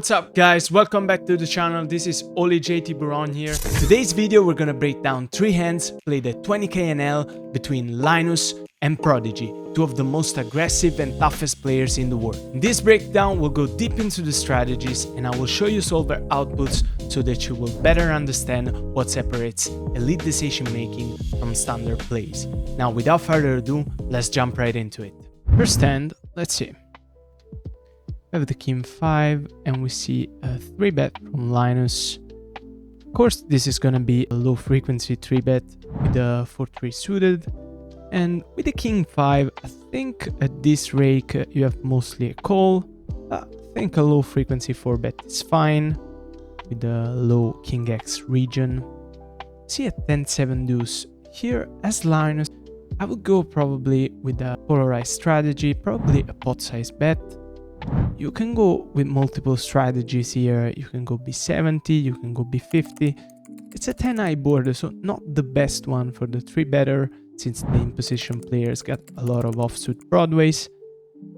What's up guys, welcome back to the channel. This is Oli JT Buron here. Today's video we're gonna break down 3 hands played at 20k NL between Linus and Prodigy, two of the most aggressive and toughest players in the world. In this breakdown we'll go deep into the strategies and I will show you solver outputs so that you will better understand what separates elite decision making from standard plays. Now without further ado, let's jump right into it. First hand, let's see. We have the king 5 and we see a 3-bet from Linus. Of course, this is gonna be a low frequency 3-bet with the 4-3 suited. And with the king 5, I think at this rake you have mostly a call. I think a low frequency 4-bet is fine with the low king X region. See a 10-7 deuce here as Linus. I would go probably with a polarized strategy, probably a pot size bet. You can go with multiple strategies here. You can go b70, you can go b50. It's a 10-eye board, so not the best one for the 3-better, since the in-position players got a lot of offsuit broadways.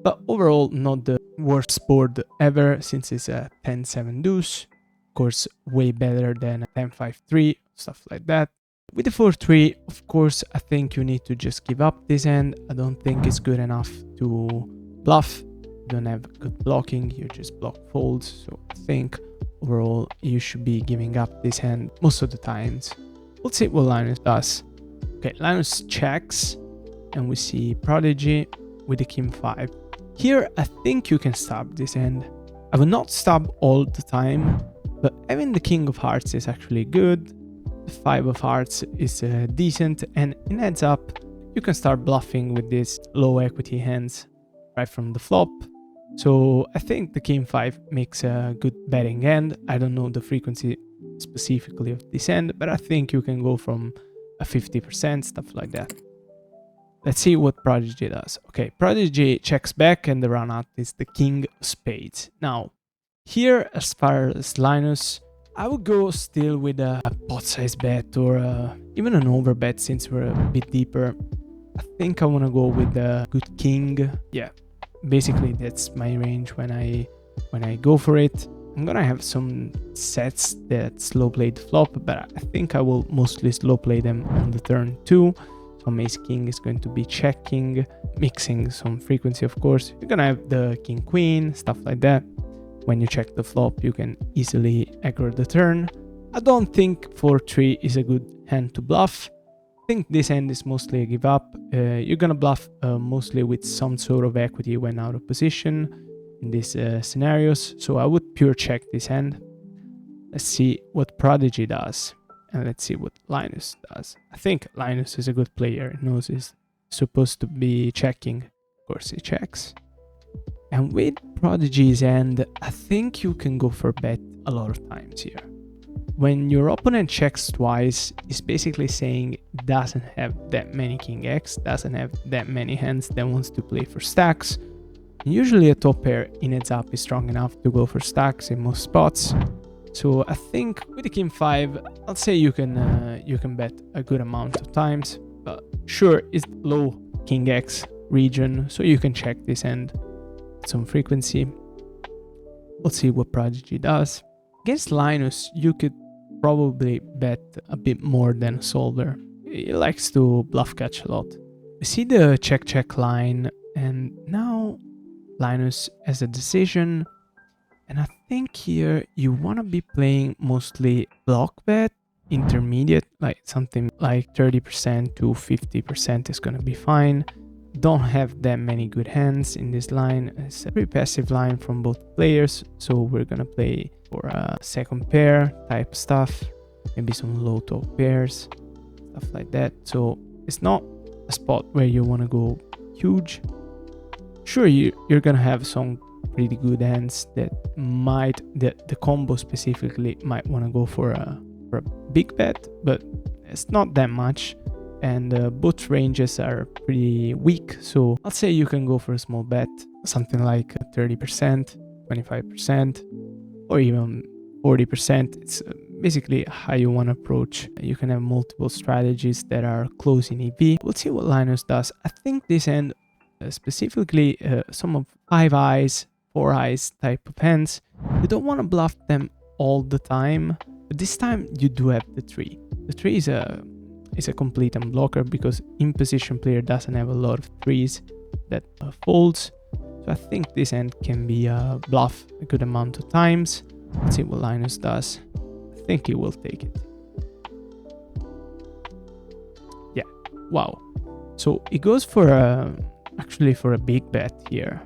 But overall, not the worst board ever, since it's a 10-7 deuce. Of course, way better than a 10-5-3, stuff like that. With the 4-3, of course, I think you need to just give up this hand. I don't think it's good enough to bluff. Don't have good blocking, you just block folds, so I think overall you should be giving up this hand most of the times. We'll see what Linus does. Okay, Linus checks and we see Prodigy with the king 5. Here I think you can stop this hand. I will not stop all the time, but having the king of hearts is actually good. The 5 of hearts is decent, and in heads up you can start bluffing with these low equity hands right from the flop. So I think the king 5 makes a good betting hand. I don't know the frequency specifically of this hand, but I think you can go from a 50%, stuff like that. Let's see what Prodigy does. Okay, Prodigy checks back and the run out is the king of spades. Now, here as far as Linus, I would go still with a pot size bet or even an over bet since we're a bit deeper. I think I want to go with a good king. Yeah. Basically that's my range when I go for it. I'm gonna have some sets that slow play the flop, but I think I will mostly slow play them on the turn too. So ace king is going to be checking, mixing some frequency, of course. You're gonna have the king queen, stuff like that. When you check the flop you can easily aggro the turn. I don't think 4-3 is a good hand to bluff. I think this hand is mostly a give up. You're gonna bluff mostly with some sort of equity when out of position in these scenarios, so I would pure check this hand. Let's see what Prodigy does and let's see what Linus does. I think Linus is a good player, he knows he's supposed to be checking. Of course he checks. And with Prodigy's hand, I think you can go for bet a lot of times here. When your opponent checks twice, it's basically saying it doesn't have that many king X, doesn't have that many hands that wants to play for stacks. And usually a top pair in heads up is strong enough to go for stacks in most spots. So I think with the king 5, I'll say you can bet a good amount of times. But sure, it's low king X region, so you can check this hand with some frequency. We'll see what Prodigy does. Against Linus, you could probably bet a bit more than a solver. He likes to bluff catch a lot. We see the check line, and now Linus has a decision. And I think here you want to be playing mostly block bet, intermediate, like something like 30% to 50% is going to be fine. Don't have that many good hands in this line. It's a pretty passive line from both players, so we're gonna play for a second pair type stuff, maybe some low top pairs, stuff like that. So it's not a spot where you want to go huge. Sure, you're gonna have some pretty good hands that might, the combo specifically might want to go for a big bet, but it's not that much. And both ranges are pretty weak, so I'll say you can go for a small bet, something like 30%, 25%, or even 40%. It's basically how you want to approach. You can have multiple strategies that are close in EV. We'll see what Linus does. I think this hand, specifically some of 5 eyes, 4 eyes type of hands. You don't want to bluff them all the time, but this time you do have the 3. The 3 is a complete unblocker because in position player doesn't have a lot of 3s that folds. So I think this hand can be bluff a good amount of times. Let's see what Linus does. I think he will take it. Yeah, wow. So he goes for actually for a big bet here.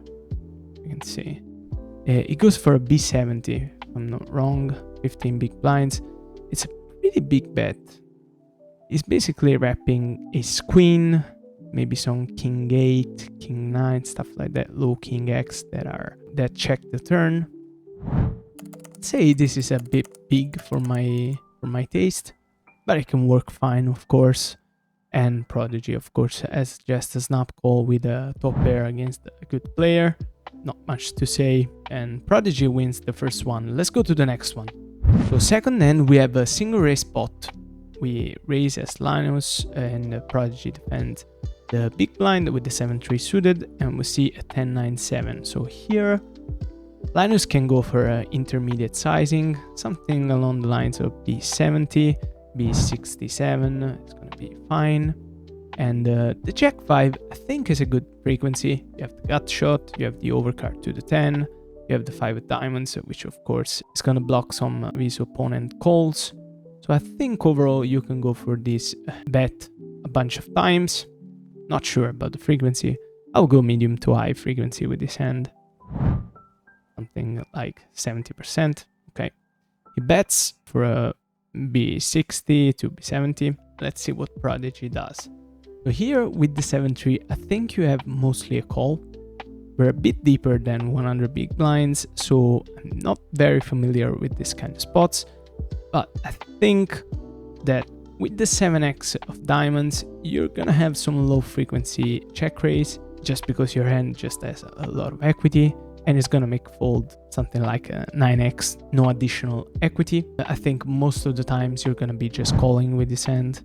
You can see. He goes for a B70, if I'm not wrong. 15 big blinds. It's a pretty big bet. He's basically wrapping ace queen, maybe some king 8, king 9, stuff like that, low king X that check the turn. I'd say this is a bit big for my taste, but it can work fine, of course. And Prodigy, of course, has just a snap call with a top pair against a good player. Not much to say, and Prodigy wins the first one. Let's go to the next one. So second hand, we have a single raise pot. We raise as Linus, and Prodigy defends the big blind with the 7-3 suited, and we see a 10-9-7. So here, Linus can go for an intermediate sizing, something along the lines of B70, B67, it's going to be fine. And the Jack 5, I think, is a good frequency. You have the gut shot, you have the overcard to the 10, you have the 5 of diamonds, which of course is going to block some of his opponent calls. So I think overall you can go for this bet a bunch of times. Not sure about the frequency. I'll go medium to high frequency with this hand. Something like 70%. Okay. He bets for a B60 to B70. Let's see what Prodigy does. So here with the 7-3, I think you have mostly a call. We're a bit deeper than 100 big blinds, so I'm not very familiar with this kind of spots. But I think that with the 7x of diamonds, you're gonna have some low frequency check raise just because your hand just has a lot of equity and it's gonna make fold something like a 9x, no additional equity. I think most of the times you're gonna be just calling with this hand.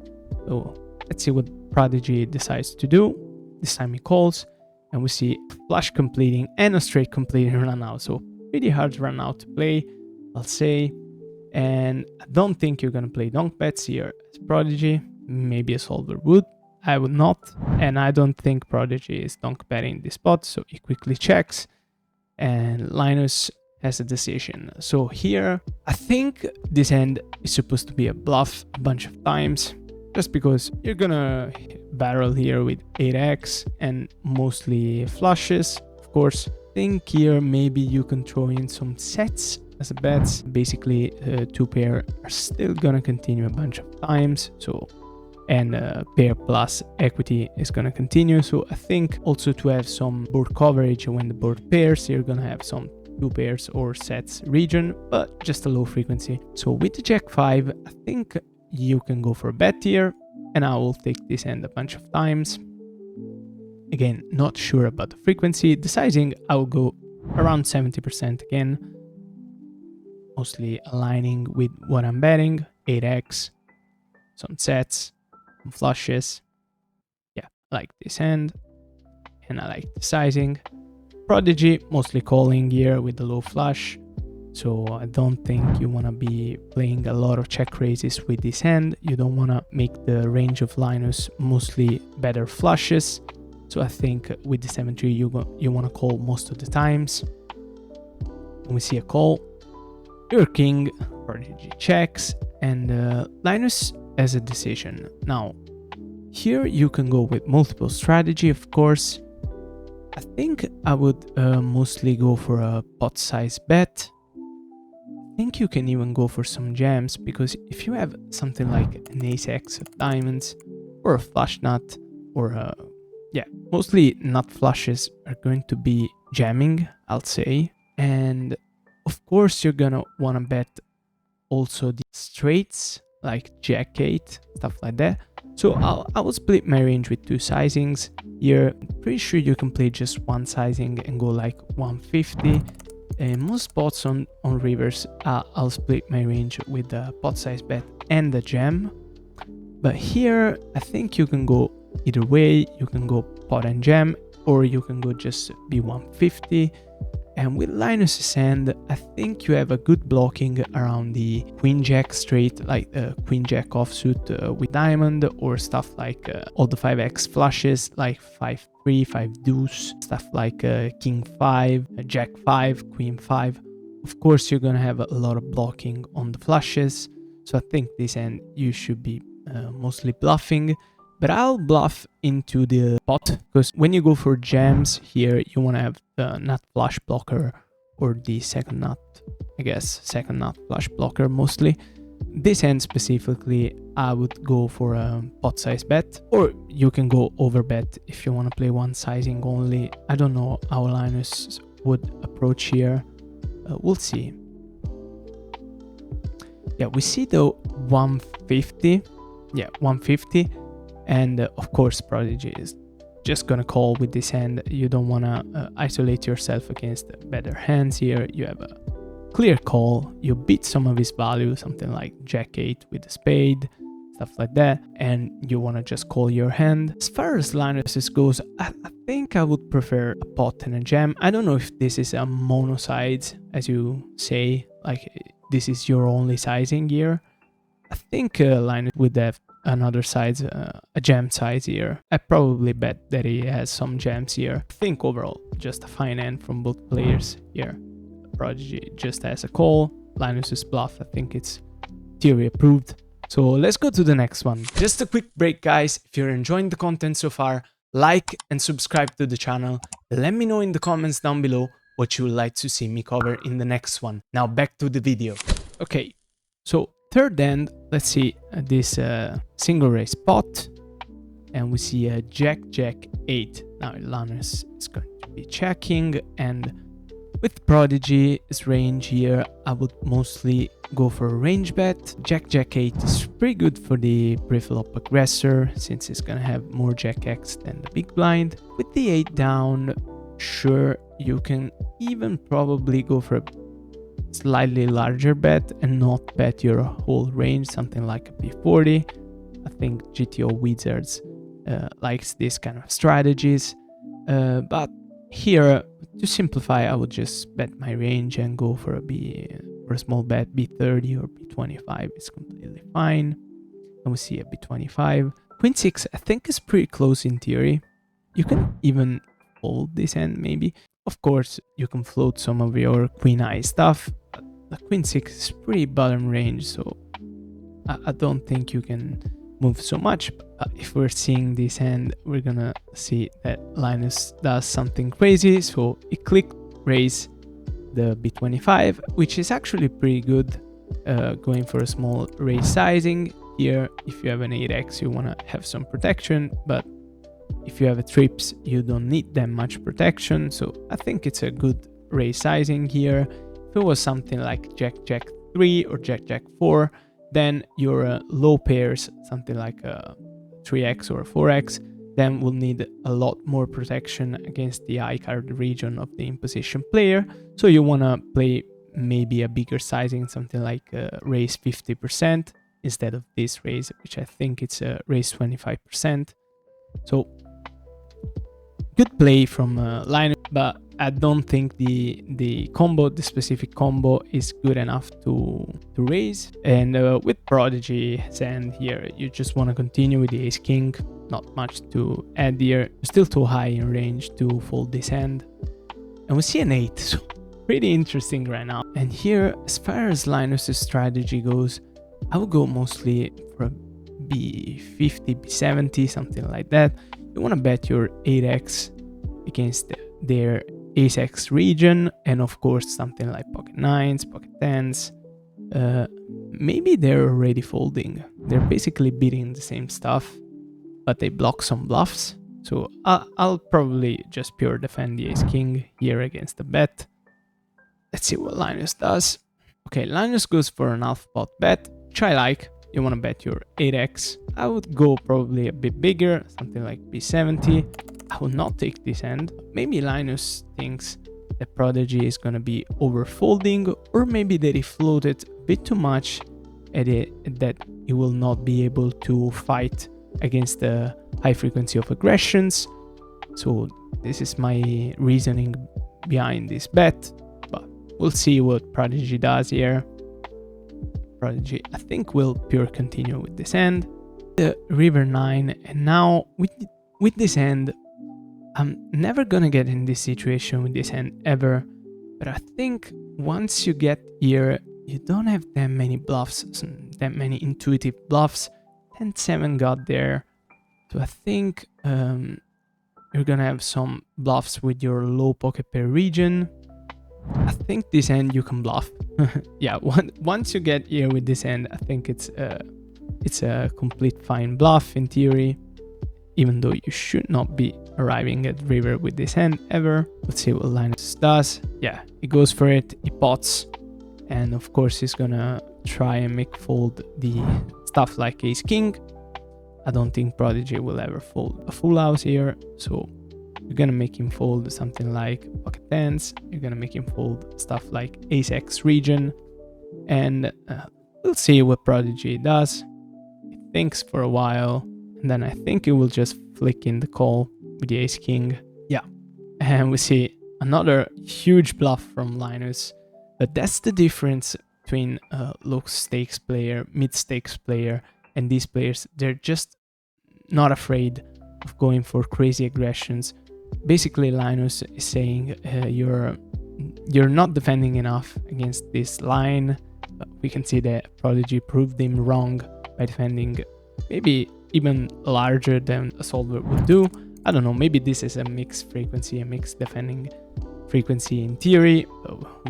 So let's see what Prodigy decides to do. This time he calls and we see flush completing and a straight completing run out. So pretty hard run out to play, I'll say. And I don't think you're gonna play donk bets here as Prodigy. Maybe a solver would. I would not. And I don't think Prodigy is donk betting this spot, so he quickly checks. And Linus has a decision. So here, I think this hand is supposed to be a bluff a bunch of times. Just because you're gonna barrel here with 8x and mostly flushes. Of course, I think here maybe you can throw in some sets as a bets. Basically, 2 pair are still gonna continue a bunch of times. So, and pair plus equity is gonna continue. So I think also to have some board coverage when the board pairs, you're gonna have some 2 pairs or sets region, but just a low frequency. So with the Jack 5, I think you can go for a bet here, and I will take this hand a bunch of times. Again, not sure about the frequency. The sizing, I will go around 70% again. Mostly aligning with what I'm betting. 8x, some sets, some flushes. Yeah, I like this hand. And I like the sizing. Prodigy, mostly calling here with the low flush. So I don't think you want to be playing a lot of check raises with this hand. You don't want to make the range of Linus mostly better flushes. So I think with the 7-3 you want to call most of the times. When we see a call, your king, Prodigy checks, and Linus has a decision. Now, here you can go with multiple strategy, of course. I think I would mostly go for a pot size bet. I think you can even go for some jams, because if you have something like an ace x of diamonds or a flush nut or yeah, mostly nut flushes are going to be jamming, I'll say. And of course you're gonna want to bet also the straights like jack 8, stuff like that. So I will split my range with 2 sizings here. I'm pretty sure you can play just one sizing and go like 150. And most spots on rivers, I'll split my range with the pot size bet and the jam. But here, I think you can go either way. You can go pot and jam, or you can go just B150. And with Linus's hand, I think you have a good blocking around the queen jack straight, like queen jack offsuit with diamond, or stuff like all the 5x flushes like 5-3, 5 deuce, stuff like king 5, jack 5, queen 5. Of course, you're gonna have a lot of blocking on the flushes, so I think this hand you should be mostly bluffing. But I'll bluff into the pot, because when you go for jams here, you want to have the nut flush blocker or the second nut, I guess, second nut flush blocker mostly. This hand specifically, I would go for a pot size bet, or you can go over bet if you want to play one sizing only. I don't know how Linus would approach here. We'll see. Yeah, we see the 150. Yeah, 150. And of course, Prodigy is just gonna call with this hand. You don't wanna isolate yourself against better hands here. You have a clear call. You beat some of his value, something like Jack 8 with a spade, stuff like that, and you wanna just call your hand. As far as Linus goes, I think I would prefer a pot and a jam. I don't know if this is a mono size, as you say, like this is your only sizing here. I think Linus would have another size, a jam size here. I probably bet that he has some jams here. I think overall, just a fine hand from both players here. Prodigy just has a call. Linus's bluff, I think it's theory approved. So let's go to the next one. Just a quick break, guys. If you're enjoying the content so far, like and subscribe to the channel. Let me know in the comments down below what you would like to see me cover in the next one. Now back to the video. Okay, so third hand, let's see this single raise pot, and we see a jack 8. Now Linus is going to be checking, and with Prodigy's range here, I would mostly go for a range bet. Jack 8 is pretty good for the pre-flop aggressor, since it's gonna have more Jack X than the big blind. With the 8 down, sure, you can even probably go for a slightly larger bet and not bet your whole range, something like a P40. I think GTO Wizards likes this kind of strategies, but here, to simplify, I would just bet my range and go for a small bet. B30 or B25 is completely fine. And we see a B25. Queen 6 I think is pretty close in theory. You can even fold this hand maybe. Of course, you can float some of your queen high stuff, but the queen 6 is pretty bottom range, so I don't think you can move so much. But if we're seeing this hand, we're gonna see that Linus does something crazy, so he clicked raise the B25, which is actually pretty good, going for a small raise sizing. Here, if you have an 8x, you wanna have some protection, but if you have a trips, you don't need that much protection, so I think it's a good raise sizing here. If it was something like Jack 3 or Jack 4, then your low pairs, something like a 3x or a 4x, then will need a lot more protection against the high card region of the imposition player. So you want to play maybe a bigger sizing, something like raise 50% instead of this raise, which I think it's a raise 25%. So good play from Linus, but I don't think the specific combo is good enough to raise. And with Prodigy's hand here, you just want to continue with the ace king. Not much to add here. Still too high in range to fold this hand. And we see an 8, so pretty interesting right now. And here, as far as Linus's strategy goes, I would go mostly for a B50, B70, something like that. You want to bet your 8x against their ace x region, and of course something like pocket 9s, pocket 10s. Maybe they're already folding. They're basically beating the same stuff, but they block some bluffs. So I'll probably just pure defend the ace king here against the bet. Let's see what Linus does. Okay, Linus goes for an half pot bet, which I like. You want to bet your 8x. I would go probably a bit bigger, something like B70. I will not take this hand. Maybe Linus thinks that Prodigy is going to be overfolding, or maybe that he floated a bit too much at it, that he will not be able to fight against the high frequency of aggressions. So this is my reasoning behind this bet, but we'll see what Prodigy does here. Prodigy, I think, will pure continue with this hand. The river 9, and now with this hand, I'm never gonna get in this situation with this hand ever, but I think once you get here, you don't have that many bluffs, that many intuitive bluffs. 10-7 got there, so I think you're gonna have some bluffs with your low pocket pair region. I think this hand you can bluff. Yeah, once you get here with this hand, I think it's a complete fine bluff in theory, even though you should not be arriving at river with this hand ever. Let's see what Linus does. Yeah, he goes for it, he pots, and of course he's gonna try and make fold the stuff like ace king. I don't think Prodigy will ever fold a full house here, so you're gonna make him fold something like pocket tens, you're gonna make him fold stuff like ace x region, and we'll see what Prodigy does. He thinks for a while, and then I think he will just flick in the call with the ace king. Yeah, and we see another huge bluff from Linus, but that's the difference between a low stakes player, mid stakes player, and these players. They're just not afraid of going for crazy aggressions. Basically, Linus is saying you're not defending enough against this line. We can see that Prodigy proved him wrong by defending maybe even larger than a solver would do. I don't know, maybe this is a mixed frequency, a mixed defending frequency in theory.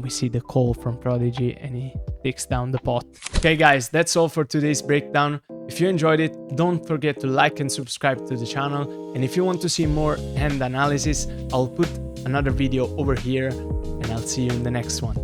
We see the call from Prodigy and he takes down the pot. Okay guys, that's all for today's breakdown. If you enjoyed it, don't forget to like and subscribe to the channel. And if you want to see more hand analysis, I'll put another video over here, and I'll see you in the next one.